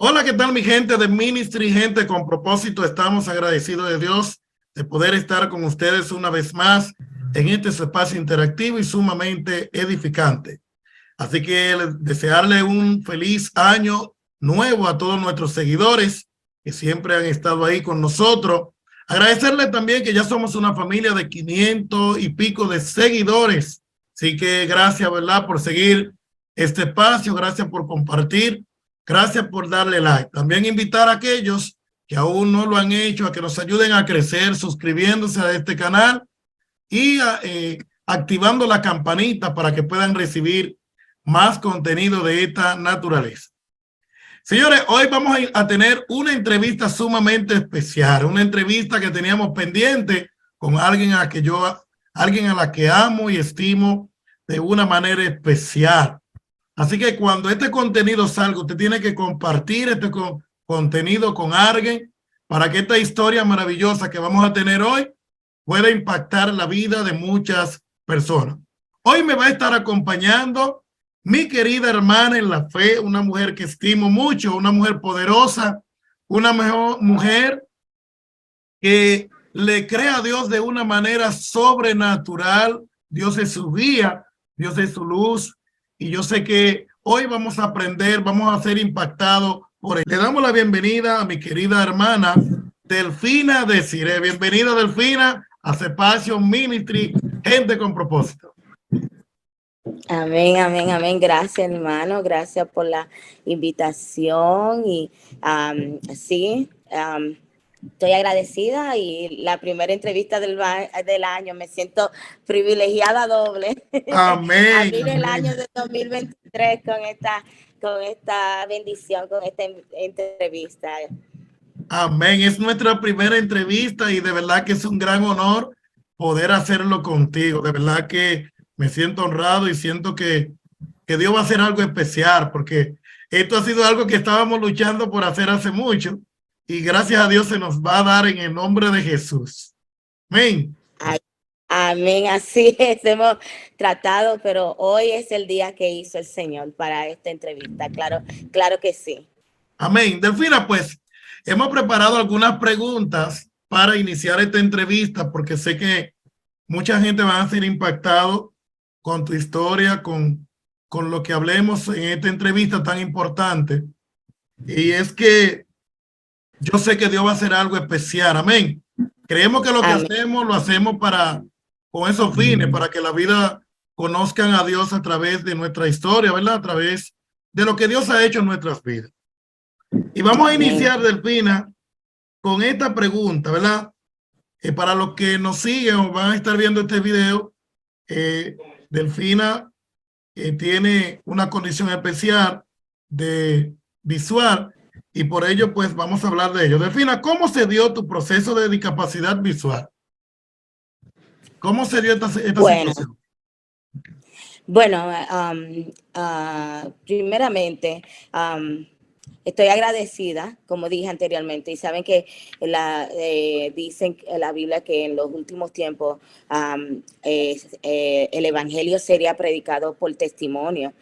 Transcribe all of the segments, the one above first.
Hola, ¿qué tal mi gente de Ministry, gente con propósito? Estamos agradecidos de Dios de poder estar con ustedes una vez más en este espacio interactivo y sumamente edificante. Así que desearle un feliz año nuevo a todos nuestros seguidores que siempre han estado ahí con nosotros. Agradecerle también que ya somos una familia de 500 y pico de seguidores. Así que gracias, ¿verdad?, por seguir este espacio, gracias por compartir. Gracias por darle like. También invitar a aquellos que aún no lo han hecho a que nos ayuden a crecer suscribiéndose a este canal y activando la campanita para que puedan recibir más contenido de esta naturaleza. Señores, hoy vamos a tener una entrevista sumamente especial, una entrevista que teníamos pendiente con alguien alguien a la que amo y estimo de una manera especial. Así que cuando este contenido salga, usted tiene que compartir este contenido con alguien para que esta historia maravillosa que vamos a tener hoy pueda impactar la vida de muchas personas. Hoy me va a estar acompañando mi querida hermana en la fe, una mujer que estimo mucho, una mujer poderosa, una mujer que le cree a Dios de una manera sobrenatural. Dios es su guía, Dios es su luz, y yo sé que hoy vamos a aprender, vamos a ser impactados por él. Le damos la bienvenida a mi querida hermana Delfina Desiree. Bienvenida, Delfina, a Espacio Ministry, gente con propósito. Amén, amén, amén. Gracias, hermano. Gracias por la invitación. Y sí, estoy agradecida y la primera entrevista del año. Me siento privilegiada doble. Amén. Abrir el año de 2023 con esta bendición, con esta entrevista. Amén. Es nuestra primera entrevista y de verdad que es un gran honor poder hacerlo contigo. De verdad que me siento honrado y siento que Dios va a hacer algo especial, porque esto ha sido algo que estábamos luchando por hacer hace mucho y gracias a Dios se nos va a dar en el nombre de Jesús. Amén. Amén, así es, hemos tratado, pero hoy es el día que hizo el Señor para esta entrevista, claro, claro que sí. Amén. Delfina, pues hemos preparado algunas preguntas para iniciar esta entrevista, porque sé que mucha gente va a ser impactado con tu historia, con lo que hablemos en esta entrevista tan importante. Y es que yo sé que Dios va a hacer algo especial. Amén. Creemos que lo que Amén. hacemos, lo hacemos con esos fines, para que la vida conozcan a Dios a través de nuestra historia, ¿verdad? A través de lo que Dios ha hecho en nuestras vidas. Y vamos a iniciar, Delfina, con esta pregunta, ¿verdad? Para los que nos siguen o van a estar viendo este video, Delfina tiene una condición especial de visual y por ello pues vamos a hablar de ello. Delfina, ¿cómo se dio tu proceso de discapacidad visual? ¿Cómo se dio esta situación? Bueno, primeramente, estoy agradecida, como dije anteriormente, y saben que dicen en la Biblia que en los últimos tiempos el Evangelio sería predicado por testimonio,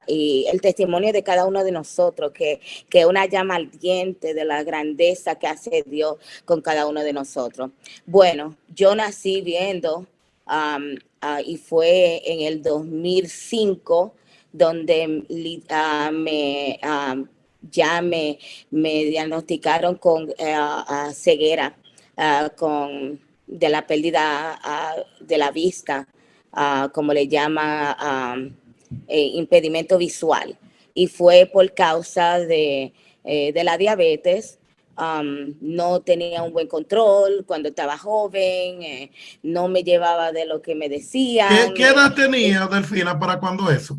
y el testimonio de cada uno de nosotros, que una llama ardiente de la grandeza que hace Dios con cada uno de nosotros. Bueno, yo nací viendo, y fue en el 2005 donde ya me diagnosticaron con ceguera, de la pérdida de la vista, como le llama, impedimento visual. Y fue por causa de la diabetes. No tenía un buen control cuando estaba joven, no me llevaba de lo que me decían. ¿Qué edad tenía Delfina para cuando eso?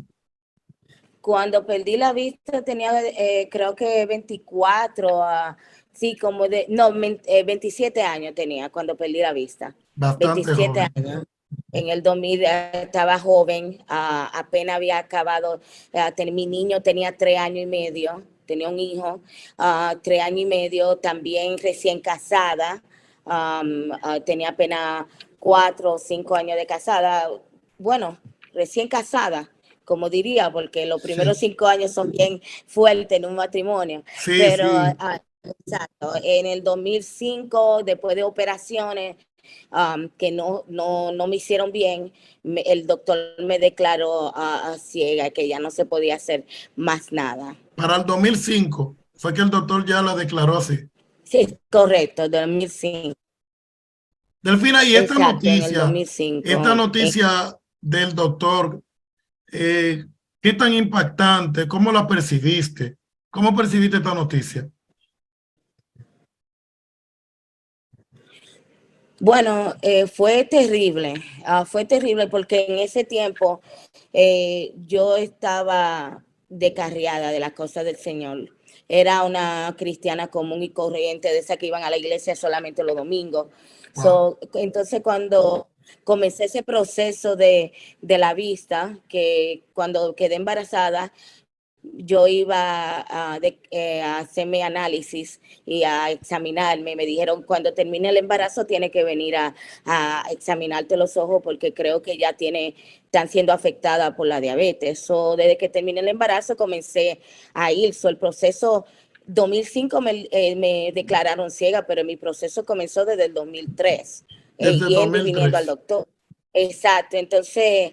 Cuando perdí la vista tenía, creo que 24, sí, 27 años tenía cuando perdí la vista. Bastante 27 joven. años. En el 2000 estaba joven, apenas había acabado, mi niño tenía 3 años y medio, tenía un hijo, 3 años y medio, también recién casada, tenía apenas 4 o 5 años de casada, bueno, recién casada como diría, porque los primeros Sí, 5 años son bien fuertes en un matrimonio, sí, pero sí. exacto, en el 2005, después de operaciones que no me hicieron bien, el doctor me declaró ciega, que ya no se podía hacer más nada. Para el 2005 fue que el doctor ya la declaró así. Sí, correcto, 2005. Delfina, y Exacto, en el 2005. esta noticia del doctor, eh, ¿qué tan impactante? ¿Cómo la percibiste? ¿Cómo percibiste esta noticia? Bueno, fue terrible porque en ese tiempo yo estaba descarriada de las cosas del Señor. Era una cristiana común y corriente, de esas que iban a la iglesia solamente los domingos. Wow. Entonces, cuando comencé ese proceso de la vista, que cuando quedé embarazada, yo iba a hacerme análisis y a examinarme. Me dijeron, cuando termine el embarazo, tiene que venir a examinarte los ojos porque creo que ya están siendo afectadas por la diabetes. Desde que terminé el embarazo, comencé a ir. El proceso 2005 me declararon ciega, pero mi proceso comenzó desde el 2003, Desde el yendo y viniendo al 2003. doctor. Exacto, entonces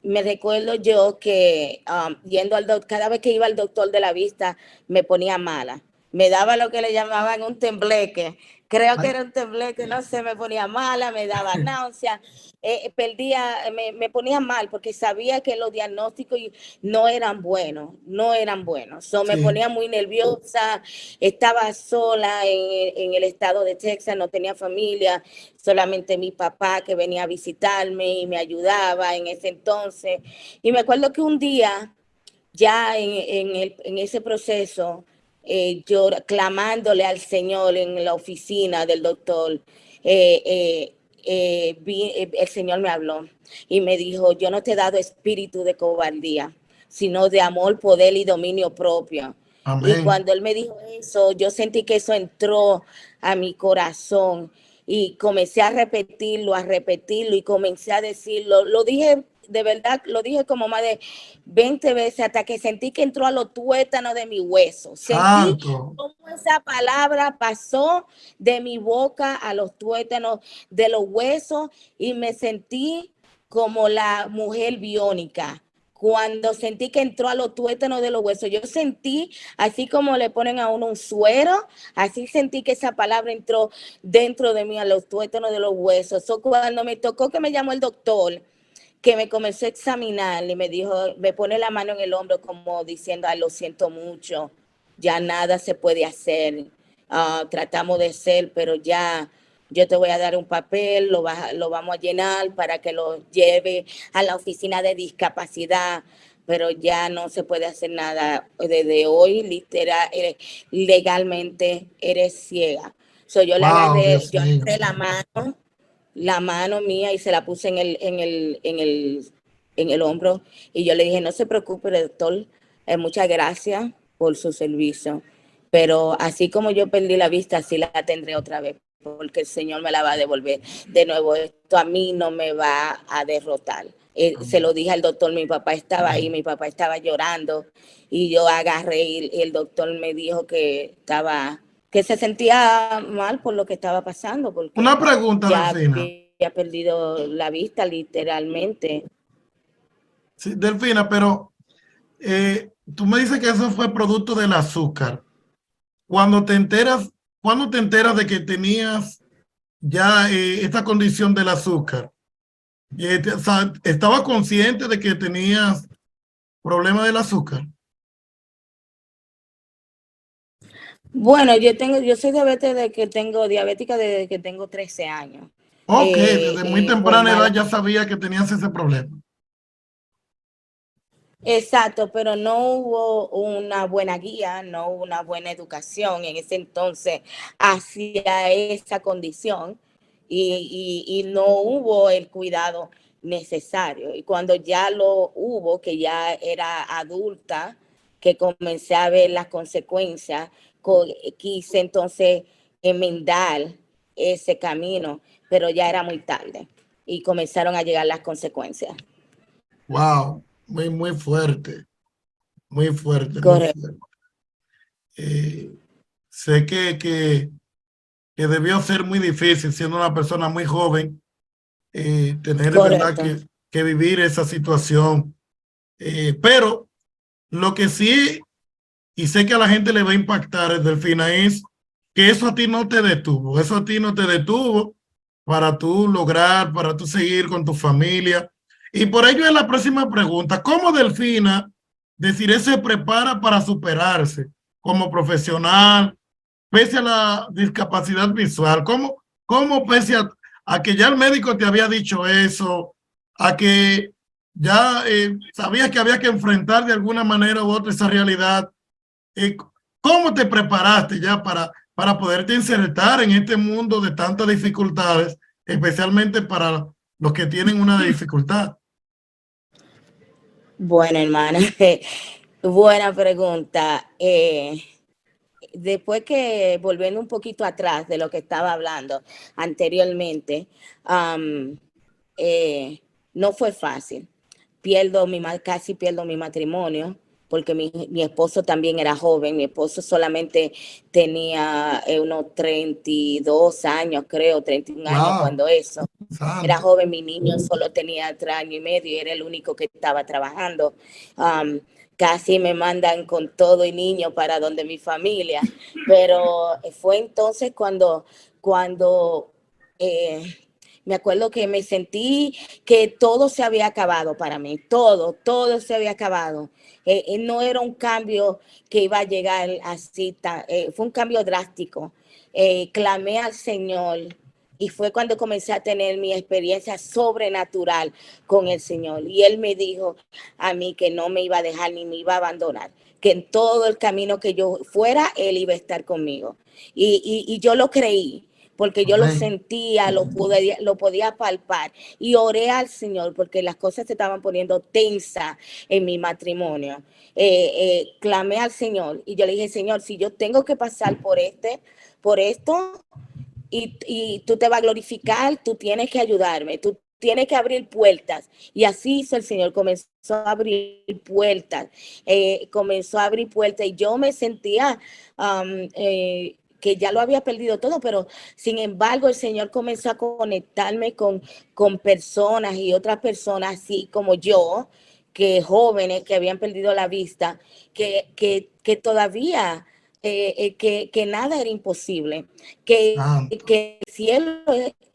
me recuerdo yo que yendo al doctor, cada vez que iba al doctor de la vista, me ponía mala. Me daba lo que le llamaban un tembleque. Creo que Ay, era un tembleque, no sé, me ponía mala, me daba náusea, me ponía mal porque sabía que los diagnósticos no eran buenos, no eran buenos. Me sí. ponía muy nerviosa, estaba sola en el estado de Texas, no tenía familia, solamente mi papá que venía a visitarme y me ayudaba en ese entonces. Y me acuerdo que un día, ya en ese proceso, yo clamándole al Señor en la oficina del doctor, el Señor me habló y me dijo, yo no te he dado espíritu de cobardía, sino de amor, poder y dominio propio. Y Amén. cuando él me dijo eso, yo sentí que eso entró a mi corazón y comencé a repetirlo y comencé a decirlo. Lo dije, de verdad, lo dije como más de 20 veces hasta que sentí que entró a los tuétanos de mi hueso. Sentí Santo. cómo esa palabra pasó de mi boca a los tuétanos de los huesos y me sentí como la mujer biónica. Cuando sentí que entró a los tuétanos de los huesos, yo sentí, así como le ponen a uno un suero, así sentí que esa palabra entró dentro de mí, a los tuétanos de los huesos. Cuando me tocó que me llamó el doctor, que me comenzó a examinar y me dijo, me pone la mano en el hombro como diciendo, ay, lo siento mucho, ya nada se puede hacer, tratamos de ser, pero ya yo te voy a dar un papel, lo vamos a llenar para que lo lleve a la oficina de discapacidad, pero ya no se puede hacer nada. Desde hoy, literal, legalmente eres ciega. Wow, Dios Yo mío. agarré la mano mía y se la puse en el hombro y yo le dije, no se preocupe, doctor, muchas gracias por su servicio, pero así como yo perdí la vista, así la tendré otra vez, porque el Señor me la va a devolver de nuevo. Esto a mí no me va a derrotar. Se lo dije al doctor, mi papá estaba ahí, mi papá estaba llorando y yo agarré y el doctor me dijo que se sentía mal por lo que estaba pasando, Una porque pregunta, ya Delfina. había perdido la vista literalmente. Sí, Delfina, pero tú me dices que eso fue producto del azúcar. Cuando te enteras, ¿cuándo te enteras de que tenías ya esta condición del azúcar? O sea, ¿estaba consciente de que tenías problema del azúcar? Bueno, yo soy diabética desde que tengo 13 años. Ok, desde muy Por temprana edad mala. ya sabía que tenías ese problema. Exacto, pero no hubo una buena guía, no hubo una buena educación en ese entonces hacia esa condición y no hubo el cuidado necesario. Y cuando ya lo hubo, que ya era adulta, que comencé a ver las consecuencias, quise entonces enmendar ese camino, pero ya era muy tarde y comenzaron a llegar las consecuencias. Wow. muy fuerte, muy fuerte, muy Correcto, fuerte. Sé que debió ser muy difícil siendo una persona muy joven, tener de verdad correcto. que vivir esa situación. Pero lo que sí, y sé que a la gente le va a impactar, Delfina, es que eso a ti no te detuvo, eso a ti no te detuvo para tú lograr, para tú seguir con tu familia. Y por ello es la próxima pregunta: ¿cómo Delfina, decir, se prepara para superarse como profesional, pese a la discapacidad visual? ¿Cómo pese a que ya el médico te había dicho eso, a que ya sabías que había que enfrentar de alguna manera u otra esa realidad? eh, ¿Cómo te preparaste ya para poderte insertar en este mundo de tantas dificultades, especialmente para los que tienen una dificultad? Bueno, hermana, buena pregunta. Después que, volviendo un poquito atrás de lo que estaba hablando anteriormente, um, no fue fácil. Casi pierdo mi matrimonio porque mi esposo también era joven. Mi esposo solamente tenía unos 32 años, creo, 31 años Wow, cuando eso. Era santo. joven, mi niño solo tenía 3 años y medio y era el único que estaba trabajando. Um, Casi me mandan con todo y niño para donde mi familia, pero fue entonces cuando eh, me acuerdo que me sentí que todo se había acabado para mí, todo se había acabado. No era un cambio que iba a llegar así, fue un cambio drástico. Clamé al Señor y fue cuando comencé a tener mi experiencia sobrenatural con el Señor. Y Él me dijo a mí que no me iba a dejar ni me iba a abandonar, que en todo el camino que yo fuera, Él iba a estar conmigo. Y yo lo creí porque yo lo Amén. sentía, lo podía palpar y oré al Señor porque las cosas se estaban poniendo tensas en mi matrimonio. Clamé al Señor y yo le dije, Señor, si yo tengo que pasar por esto, y tú te vas a glorificar, tú tienes que ayudarme, tú tienes que abrir puertas. Y así hizo el Señor, comenzó a abrir puertas, comenzó a abrir puertas y yo me sentía que ya lo había perdido todo, pero sin embargo el Señor comenzó a conectarme con personas y otras personas así como yo, que jóvenes que habían perdido la vista, que todavía, que nada era imposible, Santo. que el cielo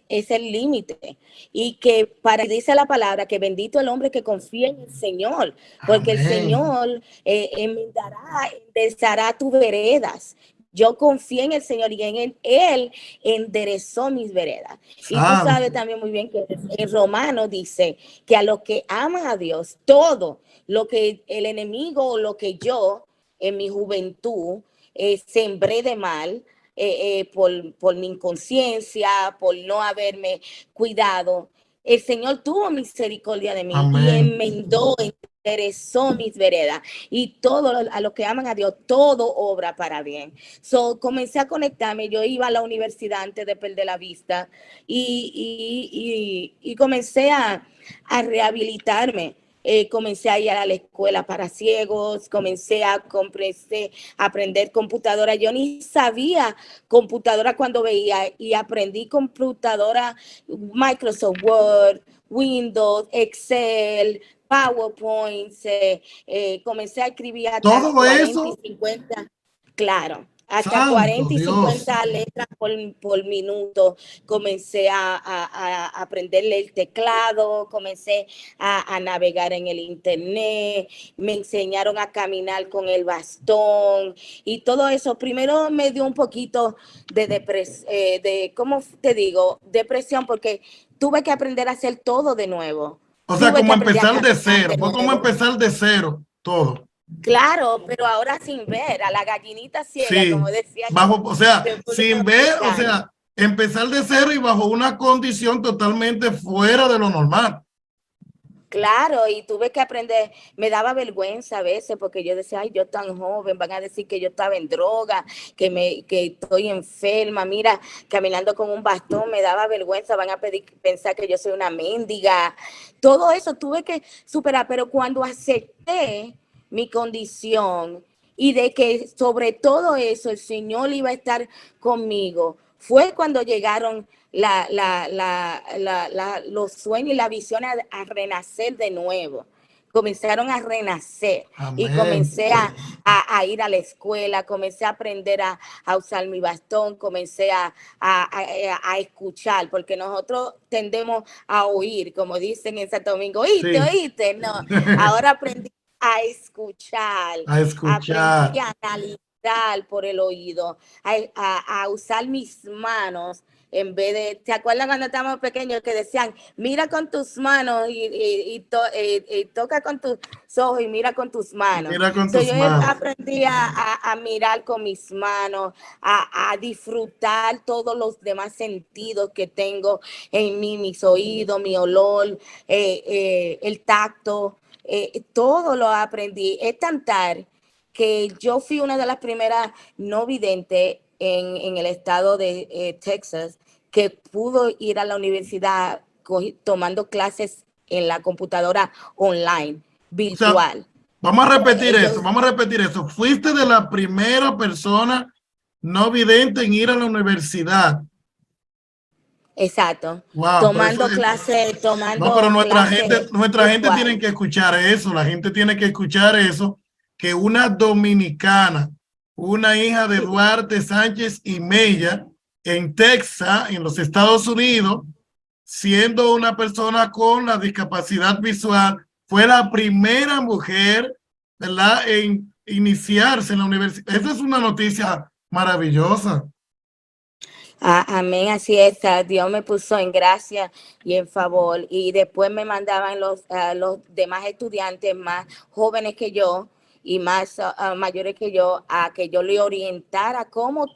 es el límite y que para dice la palabra que bendito el hombre que confía en el Señor, porque el Amén. Señor enderezará tus veredas. Yo confié en el Señor y en Él enderezó mis veredas. Y tú sabes Santo. también muy bien que en Romano dice que a los que aman a Dios, todo lo que el enemigo o lo que yo en mi juventud sembré de mal, por mi inconsciencia, por no haberme cuidado. El Señor tuvo misericordia de mí y Amén. enmendó, enderezó mis veredas. Y todo a los que aman a Dios, todo obra para bien. So, comencé a conectarme. Yo iba a la universidad antes de perder la vista y comencé a rehabilitarme. Comencé a ir a la escuela para ciegos, comencé a aprender computadora. Yo ni sabía computadora cuando veía y aprendí computadora, Microsoft Word, Windows, Excel, PowerPoint. Comencé a escribir hasta Todo 40 y eso, 50, claro, hasta santo 40 y Dios. 50 letras por minuto. Comencé a aprenderle el teclado, comencé a navegar en el internet, me enseñaron a caminar con el bastón y todo eso. Primero me dio un poquito de depresión, ¿cómo te digo? Depresión, porque tuve que aprender a hacer todo de nuevo. O sea, Tuve que como aprender a empezar de caminar cero, de fue como nuevo. empezar de cero, todo. Claro, pero ahora sin ver, a la gallinita ciega, como Sí, decía aquí bajo, o sea, en República sin ver, o Dominicana. sea, empezar de cero y bajo una condición totalmente fuera de lo normal. Claro, y tuve que aprender, me daba vergüenza a veces porque yo decía, ay, yo tan joven, van a decir que yo estaba en droga, que estoy enferma, mira, caminando con un bastón, me daba vergüenza, van a pensar que yo soy una mendiga. Todo eso tuve que superar, pero cuando acepté mi condición y de que sobre todo eso el Señor iba a estar conmigo, fue cuando llegaron los sueños y la visión a renacer de nuevo. Comenzaron a renacer y Amén. comencé a ir a la escuela, comencé a aprender a usar mi bastón, comencé a escuchar, porque nosotros tendemos a oír, como dicen en Santo Domingo, oíste, Sí. oíste, no, ahora aprendí a escuchar, A escuchar. aprendí a analizar por el oído, a usar mis manos en vez de, ¿te acuerdas cuando estábamos pequeños que decían, mira con tus manos y toca con tus ojos y mira con tus manos? Mira con So, tus yo manos. aprendí a mirar con mis manos, a disfrutar todos los demás sentidos que tengo en mí, mis oídos, mi olor, el tacto, todo lo aprendí. Es cantar que yo fui una de las primeras no videntes en el estado de Texas que pudo ir a la universidad tomando clases en la computadora online, O sea, virtual. vamos a repetir eso, Ellos, vamos a repetir eso. Fuiste de la primera persona no vidente en ir a la universidad. exacto, Wow, pero eso tomando es, clases, no, pero tomando clases nuestra gente tiene virtual. que escuchar eso, la gente tiene que escuchar eso, que una dominicana, una hija de Duarte Sánchez y Mella, en Texas, en los Estados Unidos, siendo una persona con la discapacidad visual, fue la primera mujer, ¿verdad?, en iniciarse en la universidad. Esa es una noticia maravillosa. Amén, así es. Dios me puso en gracia y en favor. Y después me mandaban los demás estudiantes más jóvenes que yo y más mayores que yo a que yo le orientara cómo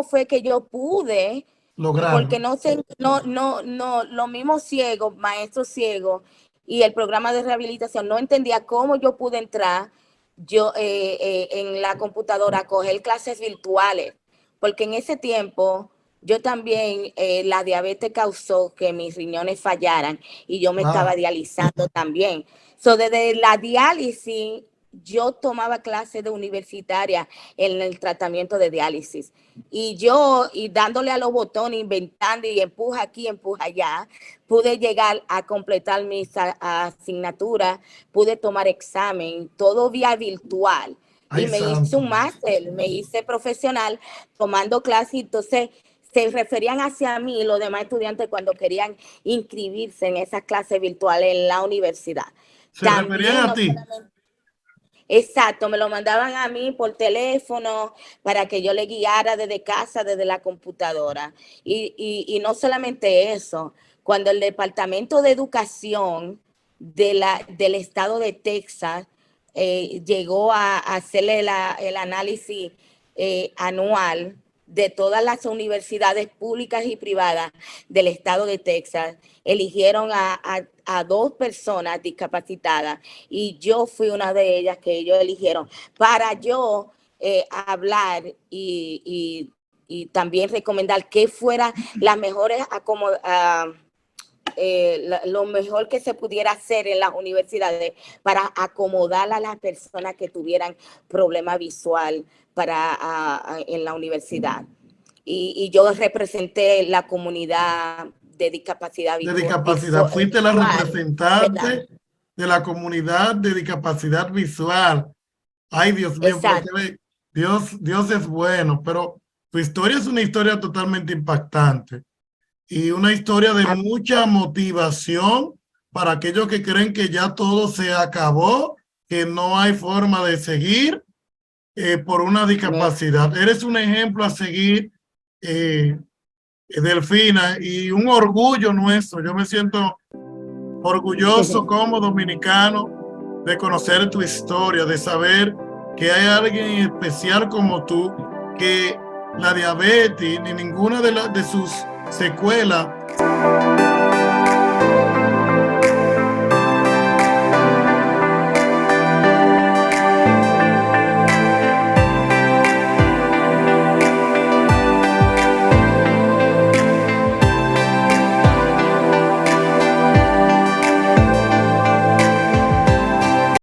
fue que yo pude, porque Lograrlo. los mismos ciegos, maestros ciegos y el programa de rehabilitación no entendía cómo yo pude entrar en la computadora a coger clases virtuales, porque en ese tiempo yo también, la diabetes causó que mis riñones fallaran y yo me estaba Wow. dializando también. So, desde la diálisis, yo tomaba clases de universitaria en el tratamiento de diálisis. Y dándole a los botones, inventando y empuja aquí, empuja allá, pude llegar a completar mis asignaturas, pude tomar examen, todo vía virtual. Ay, Y me hice santo. un máster, me hice profesional tomando clases, entonces se referían hacia mí los demás estudiantes cuando querían inscribirse en esas clases virtuales en la universidad. Se referían También a no ti. solamente, exacto, me lo mandaban a mí por teléfono para que yo le guiara desde casa, desde la computadora. Y no solamente eso, cuando el Departamento de Educación del estado de Texas llegó a hacerle el análisis anual de todas las universidades públicas y privadas del estado de Texas, eligieron a 2 personas discapacitadas y yo fui una de ellas que ellos eligieron para yo hablar y también recomendar que fuera las mejores lo mejor que se pudiera hacer en las universidades para acomodar a las personas que tuvieran problema visual en la universidad. Y yo representé la comunidad de discapacidad De discapacidad. Fuiste la visual, ¿verdad? representante de la comunidad de discapacidad visual. Ay, Dios mío, pero Exacto. Dios es bueno, pero tu historia es una historia totalmente impactante y una historia de mucha motivación para aquellos que creen que ya todo se acabó, que no hay forma de seguir por una discapacidad. Eres un ejemplo a seguir, Delfina, y un orgullo nuestro. Yo me siento orgulloso como dominicano de conocer tu historia, de saber que hay alguien especial como tú, que la diabetes ni ninguna de sus secuelas